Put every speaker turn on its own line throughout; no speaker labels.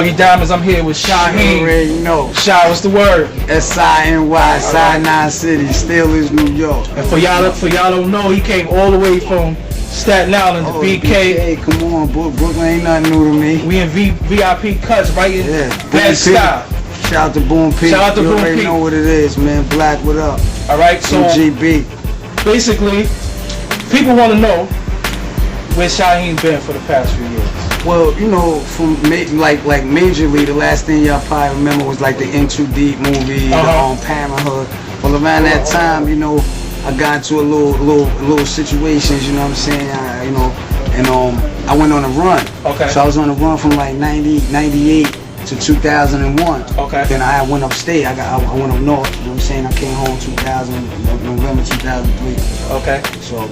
Doggie Diamonds, I'm here with Shyheim.
You already know.
Shy, what's the word?
S-I-N-Y, Sinai City, Steelers, New York.
And for y'all don't know, he came all the way from Staten Island to BK.
Come on, Brooklyn ain't nothing new to me.
We in VIP cuts right in that style.
Shout out to Boom P.
Shout out to
you
Boom P.
already know what it is, man. Black, what up?
Alright, so
MGB.
Basically, people want to know where Shyheim been for the past few years.
Well, you know, from like majorly, the last thing y'all probably remember was like the N2D movie, the Parenthood. Well, around that time, you know, I got into a little situations, you know what I'm saying? I went on a run.
Okay.
So I was on a run from like 98 to 2001.
Okay.
Then I went upstate. I went up north. You know what I'm saying? I came home November 2003.
Okay.
So.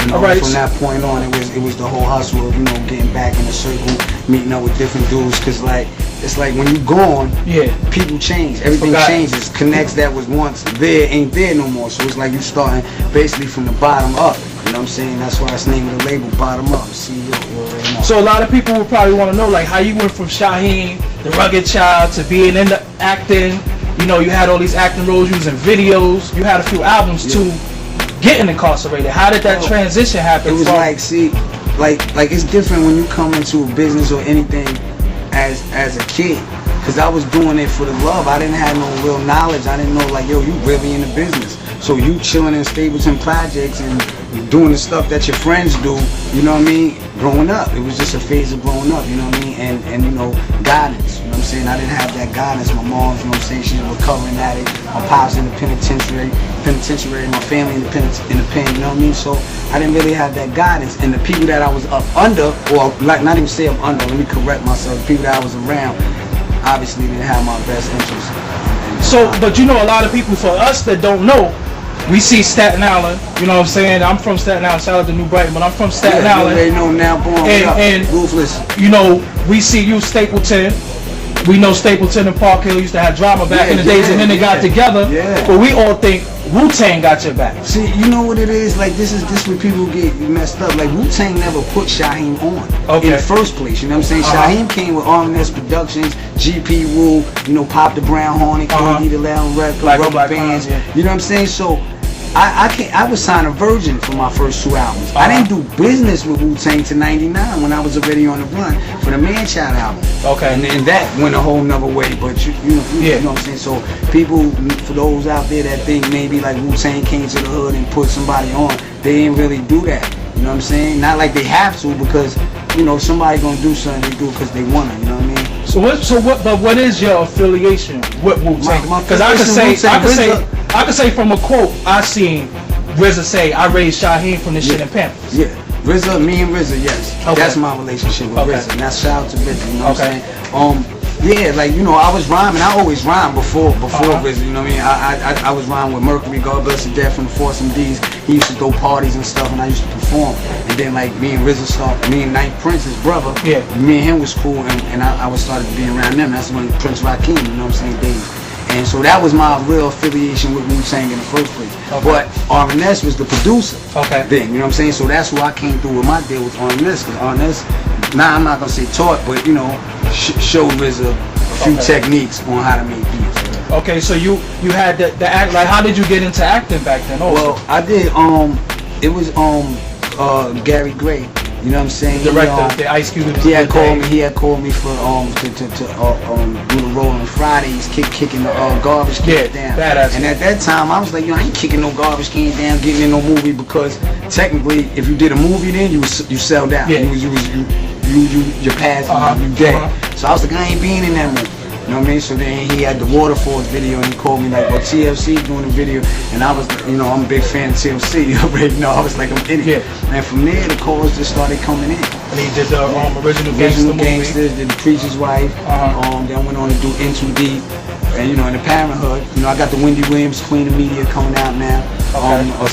You know, from that point on, it was the whole hustle of, you know, getting back in the circle, meeting up with different dudes. Cause like it's like when you gone, people change. Everything changes. Connects that was once there ain't there no more. So it's like you starting basically from the bottom up. You know what I'm saying? That's why it's named the label, Bottom Up. CEO, you already know.
So a lot of people would probably want to know like how you went from Shyheim, the rugged child, to being in the acting. You know, you had all these acting roles, you was in videos, you had a few albums too. Getting incarcerated. How did that transition happen?
It was like, see, like it's different when you come into a business or anything as a kid. Cause I was doing it for the love. I didn't have no real knowledge. I didn't know like, yo, you really in the business. So you chilling in Stapleton projects and doing the stuff that your friends do, you know what I mean? Growing up. It was just a phase of growing up, you know what I mean? And you know, guidance. You know what I'm saying? I didn't have that guidance. My mom, you know what I'm saying, she was recovering addict. My pops in the penitentiary, my family in the pen, you know what I mean? So I didn't really have that guidance. And the people that I was up under, or like not even say up under, let me correct myself, the people that I was around obviously didn't have my best interests.
So, but you know, a lot of people, for us that don't know, we see Staten Island, you know what I'm saying? I'm from Staten Island, shout out to New Brighton, but I'm from Staten Island.
They know now, born
and
ruthless.
You know, we see you Stapleton. We know Stapleton and Park Hill used to have drama back in the days, and then they got together. But we all think Wu-Tang got your back.
See, you know what it is? Like this where people get messed up. Like Wu-Tang never put Shyheim on in the first place. You know what I'm saying? Shyheim came with R&S Productions, GP Wu, you know, Pop the Brown Hornet, C.O.D the Loud Record, Rubber Bands. You know what I'm saying? So I was signed a Virgin for my first 2 albums. I didn't do business with Wu-Tang to '99 when I was already on the run for the Man Child album.
Okay.
And that went a whole nother way. But you know what I'm saying? So people, for those out there that think maybe like Wu-Tang came to the hood and put somebody on, they didn't really do that. You know what I'm saying? Not like they have to, because you know somebody gonna do something, they do it because they wanna. You know what I mean?
But what is your affiliation with Wu-Tang? Because I could say from a quote I seen RZA say, I raised Shyheim from this shit in Pampers.
Yeah, RZA, me and RZA, yes. Okay. That's my relationship with RZA. And that's shout out to RZA, you know what I'm saying? Yeah, like, you know, I was rhyming. I always rhymed before RZA, you know what I mean? I was rhyming with Mercury, God bless his death, from the Force MDs. He used to throw parties and stuff, and I used to perform. And then, like, me and RZA started, me and Ninth Prince, his brother, me and him was cool, and I started being around them. That's when Prince Rakim, you know what I'm saying, days. And so that was my real affiliation with Wu-Tang in the first place. But R&S was the producer thing, you know what I'm saying? So that's who I came through with my deal with R&S. Because R&S, now I'm not going to say taught, but, you know, showed RZA a few techniques on how to make beats.
Okay, so you had the act, like, how did you get into acting back then also?
Well, I did, it was Gary Gray. You know what I'm saying?
Director, the Ice Cube.
He had called me for to do the role on Fridays, kicking the garbage can down.
Badass.
And at that time, I was like, yo, I ain't kicking no garbage can down, getting in no movie, because technically, if you did a movie, then you sell down. Your past, you dead. So I was like, I ain't being in that movie. You know what I mean? So then he had the Waterfalls video, and he called me like, well, TLC doing the video, and I was, you know, I'm a big fan of TLC. You already know. I was like, I'm in it. And from there, the calls just started coming in.
And he did the original
Gangsters, did The Preacher's Wife. Then went on to do N2D, and you know, in the Parenthood. You know, I got the Wendy Williams Queen of Media coming out now.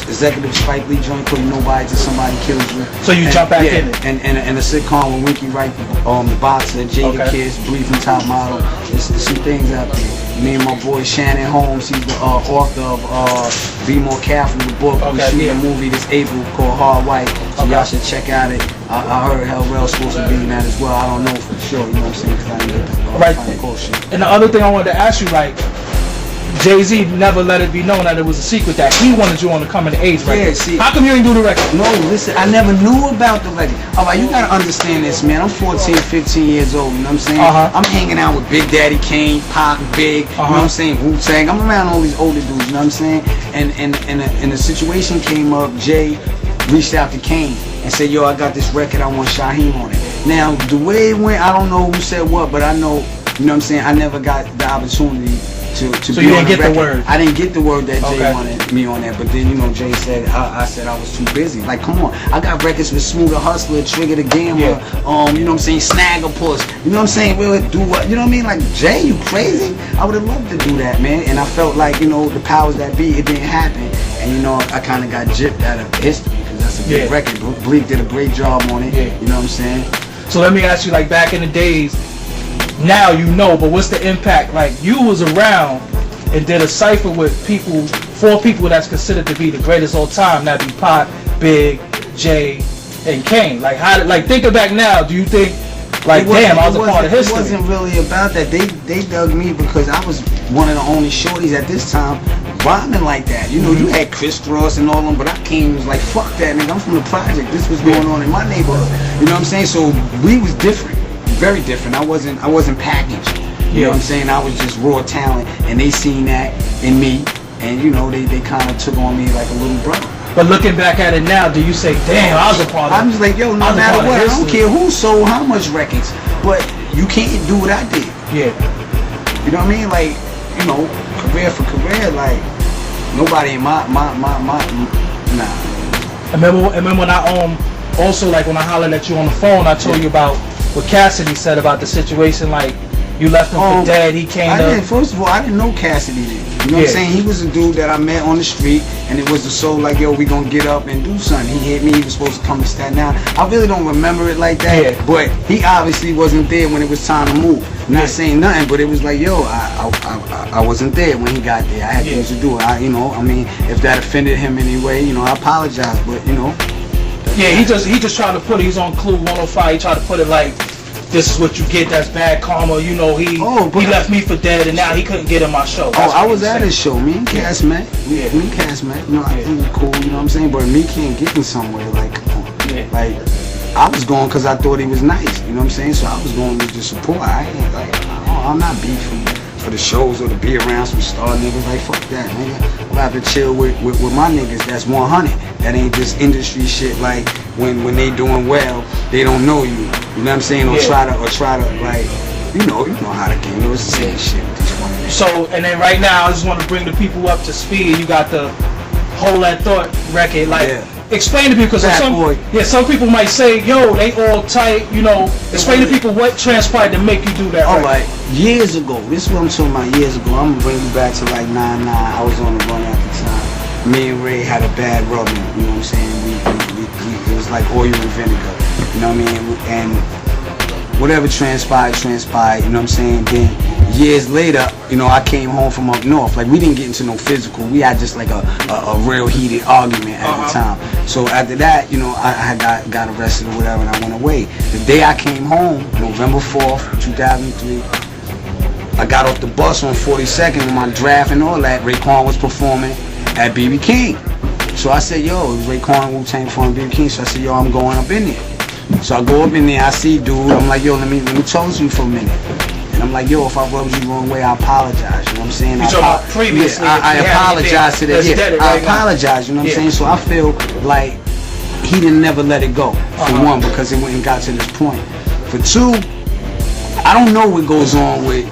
executive Spike Lee joint called Nobody Till Somebody Kills You.
So you jump back in it.
And a sitcom with Winky Wright, the boxer, Jada Kiss, Briefing Top Model. There's some things out there. Me and my boy Shannon Holmes, he's the author of Be More Careful, the book. We shoot a movie this April called Hard White, so y'all should check out it. I heard Hell Rel's supposed to be in that as well. I don't know for sure, you know what I'm saying, because I didn't get the final shit.
And the other thing I wanted to ask you, like, Jay-Z never let it be known that it was a secret that he wanted you on the Coming to Age record.
See,
how come you didn't do the record?
No, listen, I never knew about the record. Alright, you gotta understand this, man. I'm 14, 15 years old, you know what I'm saying? I'm hanging out with Big Daddy Kane, Pac, Big, you know what I'm saying, Wu-Tang. I'm around all these older dudes, you know what I'm saying? And the situation came up, Jay reached out to Kane and said, yo, I got this record, I want Shyheim on it. Now, the way it went, I don't know who said what, but I know, you know what I'm saying, I never got the opportunity to
so
be
you
on
didn't get
record.
the word.
I didn't get the word that Jay wanted me on that, but then, you know, Jay said, I said I was too busy. Like, come on, I got records with Smooth the Hustler, Trigger the Gambler, you know what I'm saying, Snaggerpuss, you know what I'm saying, we'll do what, you know what I mean, like, Jay, you crazy? I would have loved to do that, man, and I felt like, you know, the powers that be, it didn't happen, and, you know, I kind of got gypped out of history, because that's a big record. Bleak did a great job on it, you know what I'm saying?
So let me ask you, like, back in the days, now you know, but what's the impact? Like, you was around and did a cypher with people, 4 people that's considered to be the greatest all time. That'd be Pac, Big, Jay, and Kane. Like, how? Like, thinking back now, do you think, like, damn, I was a part of history?
It wasn't really about that. They dug me because I was one of the only shorties at this time rhyming like that. You know, you had Chris Cross and all them, but I came and was like, fuck that, nigga. I'm from the project. This was going on in my neighborhood. You know what I'm saying? So we was different, very different. I wasn't packaged. You know what I'm saying? I was just raw talent, and they seen that in me, and you know, they kind of took on me like a little brother.
But looking back at it now, do you say, damn, I was a part of it?
I'm just like, yo, no matter what, I don't care who sold how much records, but you can't do what I did.
Yeah.
You know what I mean? Like, you know, career for career, like, nobody in my nah.
Remember when I also, like, when I hollered at you on the phone, I told you about what Cassidy said about the situation, like, you left him for dead, he came up.
First of all, I didn't know Cassidy then. You know what I'm saying? He was a dude that I met on the street, and it was the soul like, yo, we gonna get up and do something. He hit me, he was supposed to come to Staten Island. I really don't remember it like that, but he obviously wasn't there when it was time to move. Not saying nothing, but it was like, yo, I wasn't there when he got there. I had things to do. You know, I mean, if that offended him in any way, you know, I apologize, but you know.
Yeah, he just tried to put it, he's on Clue 105, he tried to put it like, this is what you get, that's bad karma, you know, he left me for dead and now he couldn't get in my show. That's
I was at his show, me and Cass met. Me and Cass met, you know, I think it's cool, you know what I'm saying? But me can't get me somewhere, like, come on. Like, I was going because I thought he was nice, you know what I'm saying? So I was going with the support. I ain't like, I'm not beefing for the shows or to be around some star niggas, like, fuck that, nigga. I have to chill with my niggas that's 100. That ain't this industry shit, like, when they doing well, they don't know you. You know what I'm saying? Or try to like, you know how the game goes. It's the same shit.
So, and then right now, I just want to bring the people up to speed. You got the Hold That Thought record. Like, explain to people, because some people might say, yo, they all tight, you know. Explain to people what transpired to make you do that record.
Alright, years ago, this is what I'm talking about, years ago. I'm going to bring you back to like 99. I was on the run at the time. Me and Ray had a bad rub-in, you know what I'm saying? It was like oil and vinegar, you know what I mean? And whatever transpired, you know what I'm saying? Then years later, you know, I came home from up north. Like, we didn't get into no physical. We had just like a real heated argument at the time. So after that, you know, I got arrested or whatever, and I went away. The day I came home, November 4th, 2003, I got off the bus on 42nd with my draft and all that. Raekwon was performing at BB King. So I said, yo, it was Raekwon, Wu-Tang from BB King. So I said, yo, I'm going up in there. So I go up in there, I see dude, I'm like, yo, let me talk to you for a minute. And I'm like, yo, if I rubbed you the wrong way, I apologize, you know what I'm saying?
Previously,
I apologize to that. I apologize, you know what I'm saying? So I feel like he didn't never let it go, for one, because it went and got to this point. For two, I don't know what goes on with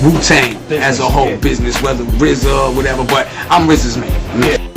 Wu-Tang as a whole business, whether RZA or whatever, but I'm RZA's man.